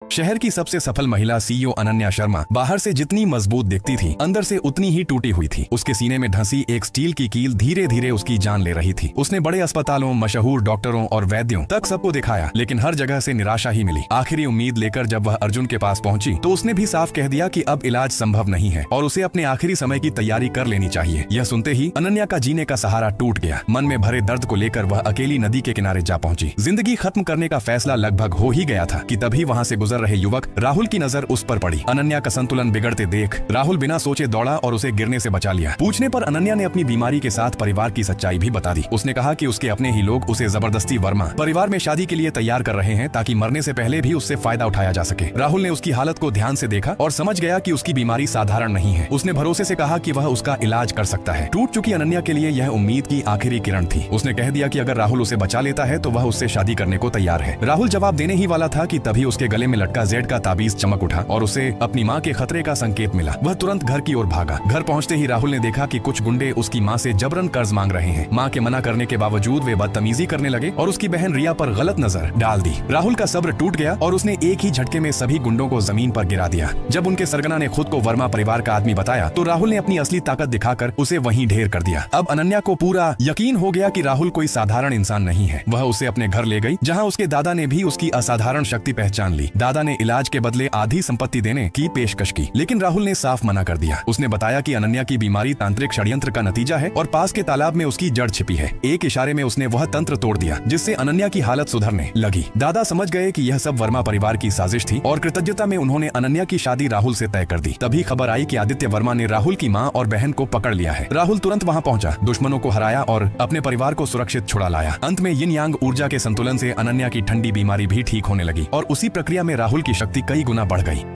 शहर की सबसे सफल महिला सीईओ अनन्या शर्मा बाहर से जितनी मजबूत दिखती थी, अंदर से उतनी ही टूटी हुई थी। उसके सीने में ढंसी एक स्टील की कील धीरे धीरे उसकी जान ले रही थी। उसने बड़े अस्पतालों, मशहूर डॉक्टरों और वैद्यों तक सबको दिखाया, लेकिन हर जगह से निराशा ही मिली। आखिरी उम्मीद लेकर जब वह अर्जुन के पास पहुंची तो उसने भी साफ कह दिया कि अब इलाज संभव नहीं है और उसे अपने आखिरी समय की तैयारी कर लेनी चाहिए। यह सुनते ही अनन्या का जीने का सहारा टूट गया। मन में भरे दर्द को लेकर वह अकेली नदी के किनारे जा पहुंची। जिंदगी खत्म करने का फैसला लगभग हो ही गया था कि तभी वहां से गुजर रहे युवक राहुल की नजर उस पर पड़ी। अनन्या का संतुलन बिगड़ते देख राहुल बिना सोचे दौड़ा और उसे गिरने से बचा लिया। पूछने पर अनन्या ने अपनी बीमारी के साथ परिवार की सच्चाई भी बता दी। उसने कहा कि उसके अपने ही लोग उसे जबरदस्ती वर्मा परिवार में शादी के लिए तैयार कर रहे हैं ताकि मरने से पहले भी उससे फायदा उठाया जा सके। राहुल ने उसकी हालत को ध्यान से देखा और समझ गया कि उसकी बीमारी साधारण नहीं है। उसने भरोसे से कहा कि वह उसका इलाज कर सकता है। टूट चुकी अनन्या के लिए यह उम्मीद की आखिरी किरण थी। उसने कह दिया कि अगर राहुल उसे बचा लेता है तो वह उससे शादी करने को तैयार है। राहुल जवाब देने ही वाला था कि तभी उसके गले में लटका जेड का ताबीज चमक उठा और उसे अपनी मां के खतरे का संकेत मिला। वह तुरंत घर की ओर भागा। घर पहुंचते ही राहुल ने देखा कि कुछ गुंडे उसकी मां से जबरन कर्ज मांग रहे हैं। मां के मना करने के बावजूद वे बदतमीजी करने लगे और उसकी बहन रिया पर गलत नजर डाल दी। राहुल का सब्र टूट गया और उसने एक ही झटके में सभी गुंडों को जमीन पर गिरा दिया। जब उनके सरगना ने खुद को वर्मा परिवार का आदमी बताया तो राहुल ने अपनी असली ताकत दिखाकर उसे वहीं ढेर कर दिया। अब अनन्या को पूरा यकीन हो गया कि राहुल कोई साधारण इंसान नहीं है। वह उसे अपने घर ले गई, जहां उसके दादा ने भी उसकी असाधारण शक्ति पहचान ली। दादा ने इलाज के बदले आधी संपत्ति देने की पेशकश की, लेकिन राहुल ने साफ मना कर दिया। उसने बताया कि अनन्या की बीमारी तांत्रिक षड्यंत्र का नतीजा है और पास के तालाब में उसकी जड़ छिपी है। एक इशारे में उसने वह तंत्र तोड़ दिया जिससे अनन्या की हालत सुधरने लगी। दादा समझ गए कि यह सब वर्मा परिवार की साजिश थी और कृतज्ञता में उन्होंने अनन्या की शादी राहुल से तय कर दी। तभी खबर आई कि आदित्य वर्मा ने राहुल की मां और बहन को पकड़ लिया है। राहुल तुरंत वहां पहुंचा, दुश्मनों को हराया और अपने परिवार को सुरक्षित छुड़ा लाया। अंत में यिन यांग ऊर्जा के संतुलन से अनन्या की ठंडी बीमारी भी ठीक होने लगी और उसी प्रक्रिया में राहुल की शक्ति कई गुना बढ़ गई।